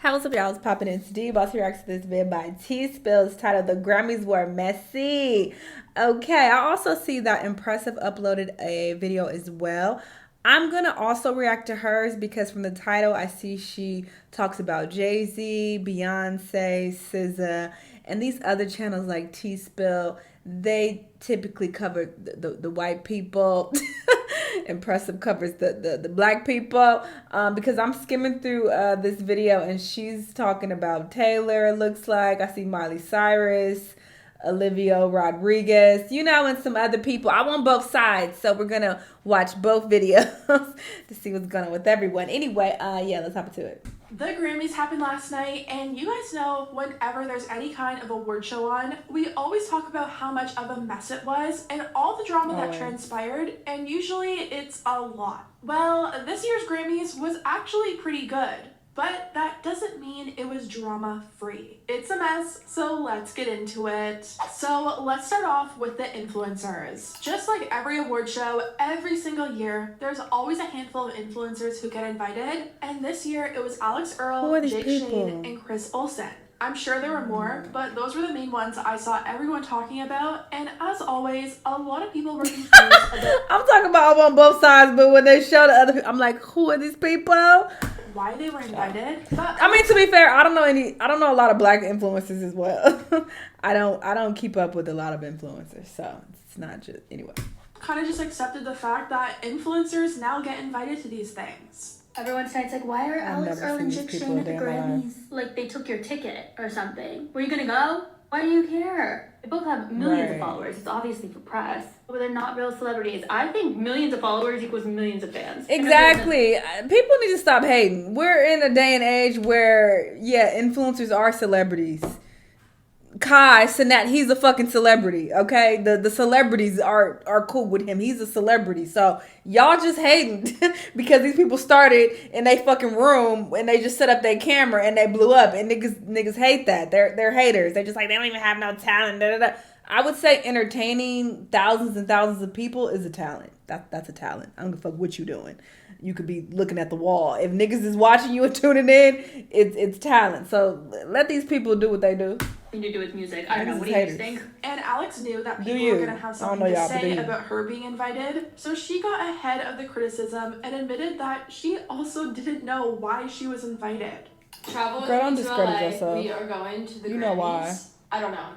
What's up, y'all? It's popping in today. About to react to this video by T Spill. It's titled "The Grammys Were Messy." Okay, I also see that Impressive uploaded a video as well. I'm gonna also react to hers because from the title, I see she talks about Jay-Z, Beyonce, SZA, and these other channels like T Spill. They typically cover the white people. Impressive covers the black people, because I'm skimming through this video and she's talking about Taylor. It looks like I see Miley Cyrus, Olivia Rodrigo, and some other people. I want both sides, so we're gonna watch both videos to see what's going on with everyone. Anyway, yeah, let's hop into it. The Grammys happened last night, and you guys know whenever there's any kind of award show on, we always talk about how much of a mess it was and all the drama that transpired, and usually it's a lot. Well, this year's Grammys was actually pretty good, but that doesn't mean it was drama-free. It's a mess, so let's get into it. So let's start off with the influencers. Just like every award show, every single year, there's always a handful of influencers who get invited, and this year it was Alex Earl, Jake Shane, and Chris Olsen. I'm sure there were more, but those were the main ones I saw everyone talking about, and as always, a lot of people were confused about I'm talking about on both sides, but when they show the other people, I'm like, who are these people? Why they were invited. But I mean, to be fair, I don't know a lot of black influencers as well. I don't keep up with a lot of influencers, so it's not just anyway. Kind of just accepted the fact that influencers now get invited to these things. Everyone's saying it's like, why are Alex Earl and Jake Shane at the Grammys? Like they took your ticket or something. Were you gonna go? Why do you care? They both have millions of followers. It's obviously for press. But they're not real celebrities. I think millions of followers equals millions of fans. Exactly. People need to stop hating. We're in a day and age where, yeah, influencers are celebrities. Kai Cenat, he's a fucking celebrity, okay? The celebrities are cool with him. He's a celebrity. So y'all just hating because these people started in they fucking room and they just set up their camera and they blew up, and niggas hate that. They're haters. They're just like, they don't even have no talent. Da, da, da. I would say entertaining thousands and thousands of people is a talent. That's a talent. I don't give a fuck what you doing. You could be looking at the wall. If niggas is watching you and tuning in, it's talent. So let these people do what they do. To do with music. I don't know. What do you think? And Alex knew that people were going to have something to say about her being invited, so she got ahead of the criticism and admitted that she also didn't know why she was invited. Travel with me to LA. We are going to the Grammys. You know why? I don't know.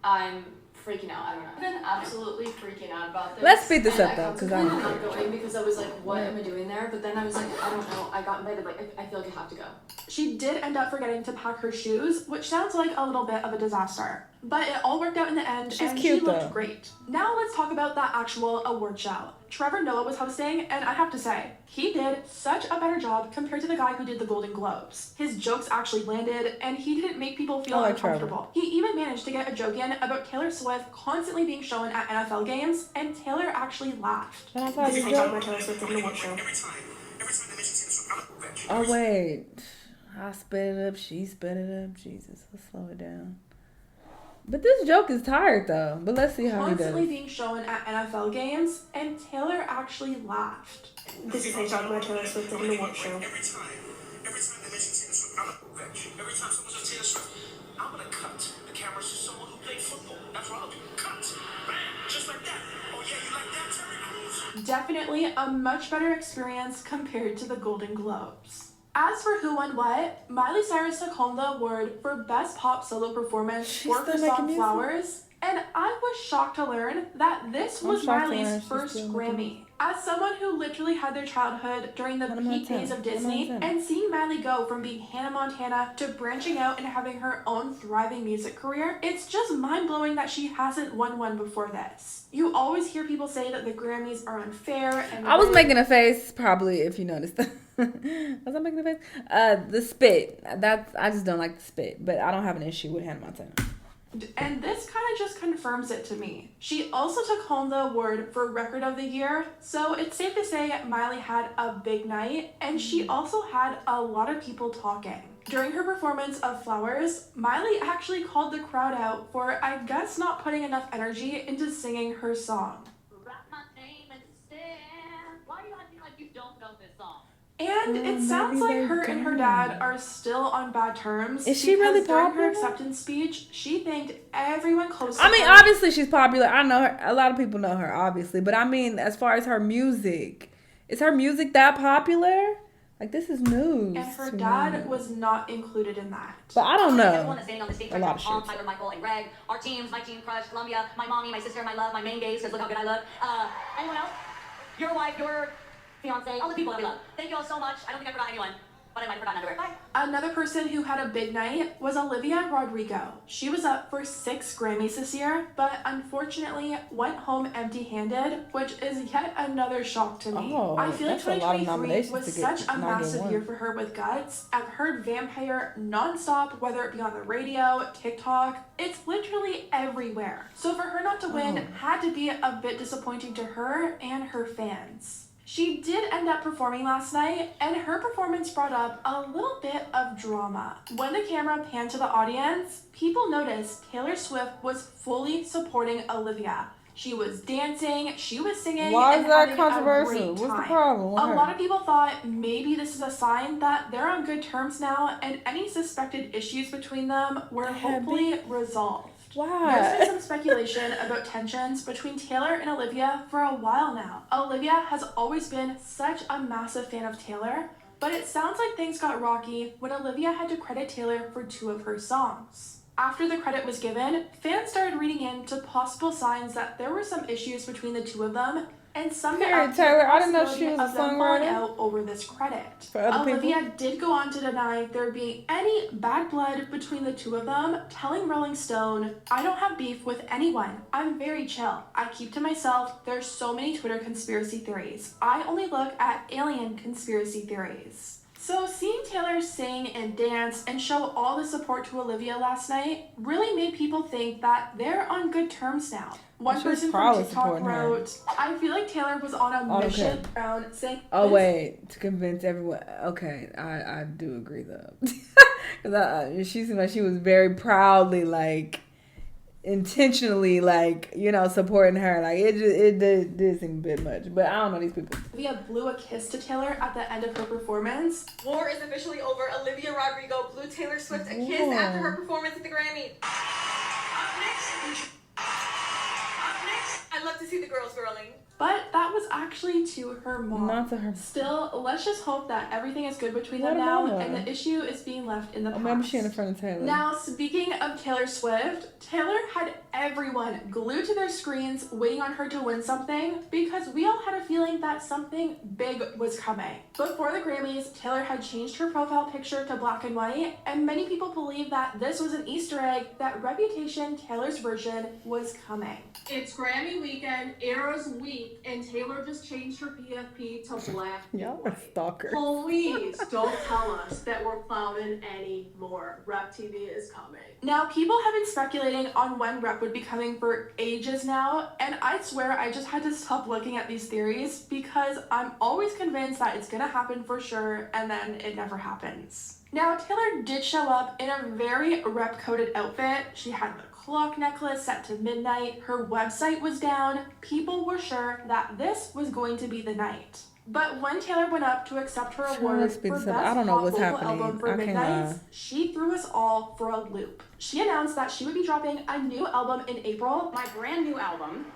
I'm freaking out. I don't know. I've been absolutely freaking out about this. Let's speed this up though, because I'm not going because I was like, what am I doing there? But then I was like, I don't know. I got invited. Like, I feel like I have to go. She did end up forgetting to pack her shoes, which sounds like a little bit of a disaster. But it all worked out in the end, and she looked great. Now let's talk about the actual award show. Trevor Noah was hosting, and I have to say, he did such a better job compared to the guy who did the Golden Globes. His jokes actually landed, and he didn't make people feel uncomfortable. He even managed to get a joke in about Taylor Swift constantly being shown at NFL games, and Taylor actually laughed. This is Taylor Swift in the award show. Oh wait, I sped it up. She sped it up. Jesus, let's slow it down. But this joke is tired though. But let's see how he does. Constantly being shown at NFL games, and Taylor actually laughed. This is Taylor Swift in the award show. Every time they mention Taylor Swift, I'm a wretch. Every time someone says Taylor Swift, I'm gonna cut the camera to someone who played football. That's what I'll do. Cut, bam, just like that. Oh yeah, you like that, Terry Crews? Definitely a much better experience compared to the Golden Globes. As for who won what, Miley Cyrus took home the award for Best Pop Solo Performance for her song Flowers, and I was shocked to learn that this was Miley's first Grammy. As someone who literally had their childhood during the peak days of Disney, and seeing Miley go from being Hannah Montana to branching out and having her own thriving music career, it's just mind-blowing that she hasn't won one before this. You always hear people say that the Grammys are unfair, and I was making a face, probably, if you noticed. Was I making a face? The spit. I just don't like the spit, but I don't have an issue with Hannah Montana. And this kind of just confirms it to me. She also took home the award for Record of the Year, so it's safe to say Miley had a big night, and she also had a lot of people talking. During her performance of Flowers, Miley actually called the crowd out for, I guess, not putting enough energy into singing her song. Write my name in the sand. Why are you acting like you don't know this song? And it sounds like her and her dad are still on bad terms. Is she really popular? During her acceptance speech, she thanked everyone close to I mean, her. obviously she's popular. I know her. A lot of people know her, obviously. But I mean, as far as her music, is her music that popular? Like, this is news. And her dad was not included in that. But I don't know. Everyone that's standing on the stage A lot of Tom, shit. Tyler, Michael, and Greg. Our teams, my team, Crush, Columbia, my mommy, my sister, my love, my main gays, because look how good I look. Anyone else? Your wife, your fiance, all the people that we love. Thank you all so much. I don't think I forgot anyone, but I might have forgotten underwear. Bye. Another person who had a big night was Olivia Rodrigo. She was up for 6 Grammys this year, but unfortunately went home empty-handed, which is yet another shock to me. I feel like 2023 was such a massive year for her with Guts. I've heard Vampire nonstop, whether it be on the radio, TikTok. It's literally everywhere. So for her not to win had to be a bit disappointing to her and her fans. She did end up performing last night, and her performance brought up a little bit of drama. When the camera panned to the audience, people noticed Taylor Swift was fully supporting Olivia. She was dancing, she was singing, Why and is that having controversial? a great What's the time. problem with A her? lot of people thought maybe this is a sign that they're on good terms now, and any suspected issues between them were hopefully resolved. Why? There's been some speculation about tensions between Taylor and Olivia for a while now. Olivia has always been such a massive fan of Taylor, but it sounds like things got rocky when Olivia had to credit Taylor for 2 of her songs. After the credit was given, fans started reading into possible signs that there were some issues between the 2 of them, and some Period, Taylor. I didn't know she was a of them falling songwriter. out over this credit. For other Olivia people? did go on to deny there being any bad blood between the 2 of them, telling Rolling Stone, "I don't have beef with anyone. I'm very chill. I keep to myself. There's so many Twitter conspiracy theories. I only look at alien conspiracy theories." So seeing Taylor sing and dance and show all the support to Olivia last night really made people think that they're on good terms now. One She was person from probably TikTok supporting her. wrote, "I feel like Taylor was on a mission around saying..." Oh, wait. To convince everyone. Okay. I do agree, though. Because she seemed like she was very proudly, like, intentionally, like, you know, supporting her. Like, it did seem a bit much. But I don't know these people. Olivia blew a kiss to Taylor at the end of her performance. War is officially over. Olivia Rodrigo blew Taylor Swift a kiss after her performance at the Grammys. Up next, I'd love to see the girls girling. But that was actually to her mom. Not to her. Still, let's just hope that everything is good between them What now about her? and the issue is being left in the past. Maybe she in front of Taylor. Now, speaking of Taylor Swift, Taylor had everyone glued to their screens waiting on her to win something because we all had a feeling that something big was coming. Before the Grammys, Taylor had changed her profile picture to black and white, and many people believe that this was an Easter egg that Reputation, Taylor's version, was coming. It's Grammy weekend, Eras week, and Taylor just changed her PFP to black. Y'all are stalkers. Please don't tell us that we're clowning anymore. Rep TV is coming. Now, people have been speculating on when Rep would be coming for ages now, and I swear I just had to stop looking at these theories because I'm always convinced that it's gonna happen for sure, and then it never happens. Now, Taylor did show up in a very Rep-coded outfit. She had the clock necklace set to midnight, her website was down. People were sure that this was going to be the night. But when Taylor went up to accept her award for Best I don't know Pop what's Vocal happening. Album for I can't Midnights, lie. she threw us all for a loop. She announced that she would be dropping a new album in April. My brand new album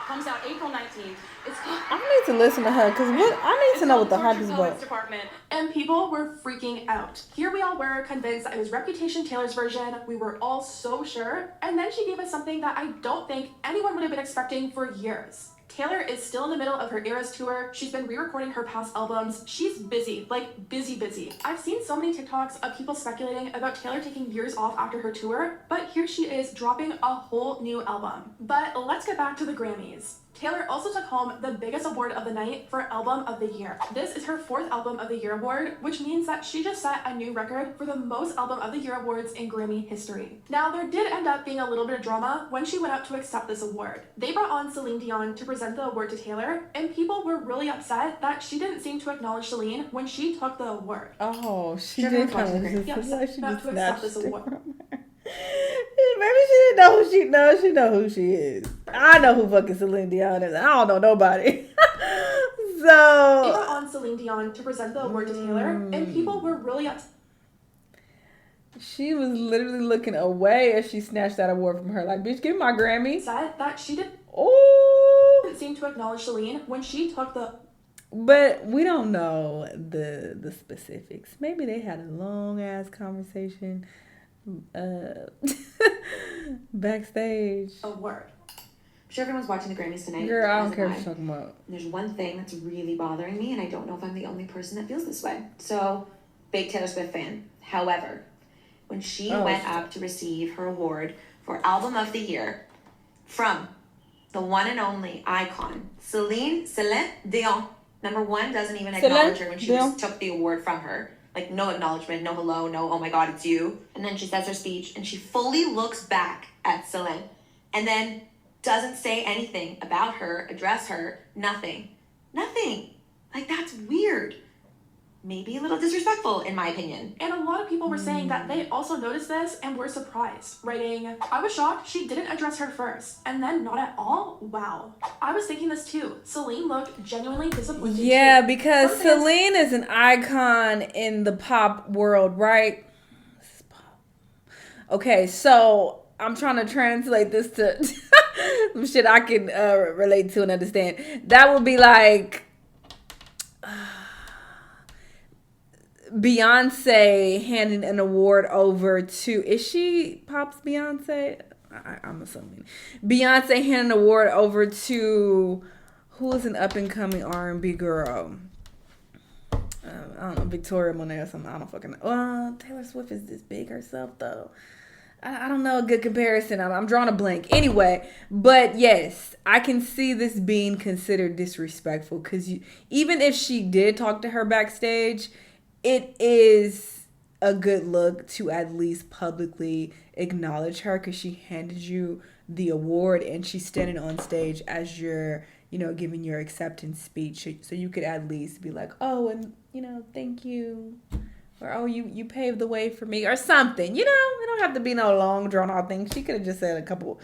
comes out April 19th. It's called I need to listen to her because I need to know what the hype is about. Department. And people were freaking out. Here we all were convinced that it was Reputation Taylor's version. We were all so sure. And then she gave us something that I don't think anyone would have been expecting for years. Taylor is still in the middle of her Eras tour. She's been re-recording her past albums. She's busy, like busy. I've seen so many TikToks of people speculating about Taylor taking years off after her tour, but here she is dropping a whole new album. But let's get back to the Grammys. Taylor also took home the biggest award of the night for Album of the Year. This is her 4th Album of the Year award, which means that she just set a new record for the most Album of the Year awards in Grammy history. Now, there did end up being a little bit of drama when she went up to accept this award. They brought on Celine Dion to present the award to Taylor, and people were really upset that she didn't seem to acknowledge Celine when she took the award. Oh, she Sure, did of kind course, of okay. just Yes, like she not just to accept snatched this it award. from her. Maybe she didn't know who she She know who she is. I know who fucking Celine Dion is. I don't know nobody. They were So on Celine Dion to present the award to Taylor, and people were really upset she was literally looking away as she snatched that award from her. Like, bitch, give me my Grammy. that she didn't Oh, seem to acknowledge Celine when she took the but we don't know the specifics. Maybe they had a long ass conversation backstage. award. I'm sure everyone's watching the Grammys tonight. Girl, I don't as care am what you're talking about. There's one thing that's really bothering me, and I don't know if I'm the only person that feels this way. So, big Taylor Swift fan. However, when she went up to receive her award for Album of the Year from the one and only icon, Celine Dion. Number one doesn't even acknowledge her when she just took the award from her. Like, no acknowledgement, no hello, no, oh my God, it's you. And then she says her speech, and she fully looks back at Celine, and then doesn't say anything about her, address her, nothing. Nothing. Like, that's weird. Maybe a little disrespectful, in my opinion. And a lot of people were saying that they also noticed this and were surprised, writing, I was shocked she didn't address her first, and then not at all? Wow. I was thinking this too. Celine looked genuinely disappointed Yeah, too. because Some fans- Celine is an icon in the pop world, right? This is pop. Okay, so I'm trying to translate this to some shit I can relate to and understand. That would be like Beyonce handing an award over to, is she Pop's Beyonce? I'm assuming Beyonce handing an award over to, who is an up and coming R&B girl? I don't know, Victoria Monet or something. I don't fucking know. Taylor Swift is this big herself though. I don't know a good comparison. I'm drawing a blank. Anyway, but yes, I can see this being considered disrespectful because even if she did talk to her backstage, it is a good look to at least publicly acknowledge her because she handed you the award and she's standing on stage as you're, giving your acceptance speech. So you could at least be like, oh, and, thank you. Or, oh, you paved the way for me or something. It don't have to be no long drawn out thing. She could have just said a couple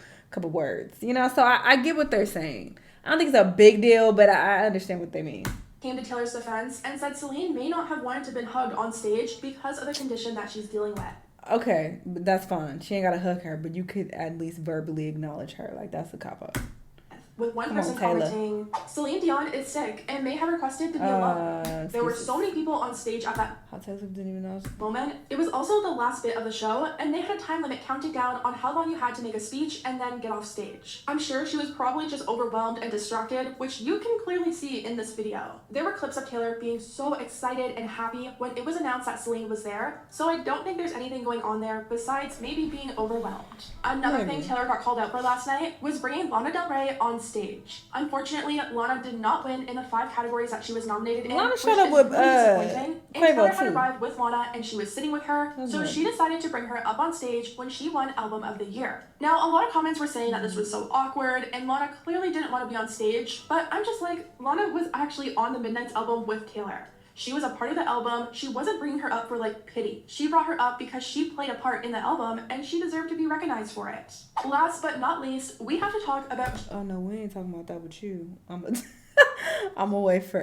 words, So I get what they're saying. I don't think it's a big deal, but I understand what they mean. Came to Taylor's defense and said Celine may not have wanted to been hugged on stage because of the condition that she's dealing with. Okay, but that's fine. She ain't got to hug her, but you could at least verbally acknowledge her. Like, that's a cop-out. With one person commenting, Celine Dion is sick and may have requested to be alone. There were so many people on stage at that didn't even know. moment. It was also the last bit of the show, and they had a time limit counting down on how long you had to make a speech and then get off stage. I'm sure she was probably just overwhelmed and distracted, which you can clearly see in this video. There were clips of Taylor being so excited and happy when it was announced that Celine was there, so I don't think there's anything going on there besides maybe being overwhelmed. Another thing Taylor got called out for last night was bringing Lana Del Rey on stage. Unfortunately, Lana did not win in the 5 categories that she was nominated in, which is really disappointing. And Taylor had arrived with Lana and she was sitting with her, so she decided to bring her up on stage when she won Album of the Year. Now, a lot of comments were saying that this was so awkward and Lana clearly didn't want to be on stage, but I'm just like, Lana was actually on the Midnight's album with Taylor. She was a part of the album. She wasn't bringing her up for pity. She brought her up because she played a part in the album and she deserved to be recognized for it. Last but not least, we have to talk about... Oh no, we ain't talking about that with you. I'm gonna wait for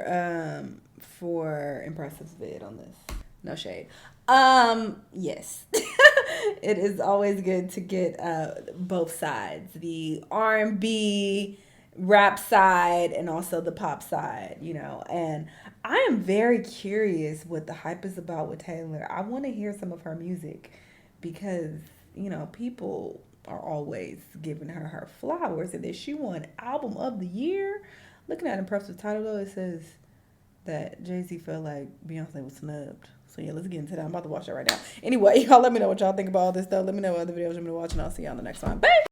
Impressive's vid on this. No shade. Yes. It is always good to get both sides. The R&B rap side and also the pop side, and I am very curious what the hype is about with Taylor. I want to hear some of her music because, people are always giving her flowers, and that she won Album of the Year. Looking at Impressive title though, it says that Jay-Z felt like Beyonce was snubbed. So yeah, let's get into that. I'm about to watch that right now. Anyway, y'all let me know what y'all think about all this stuff. Let me know what other videos you're going to watch, and I'll see y'all on the next one. Bye!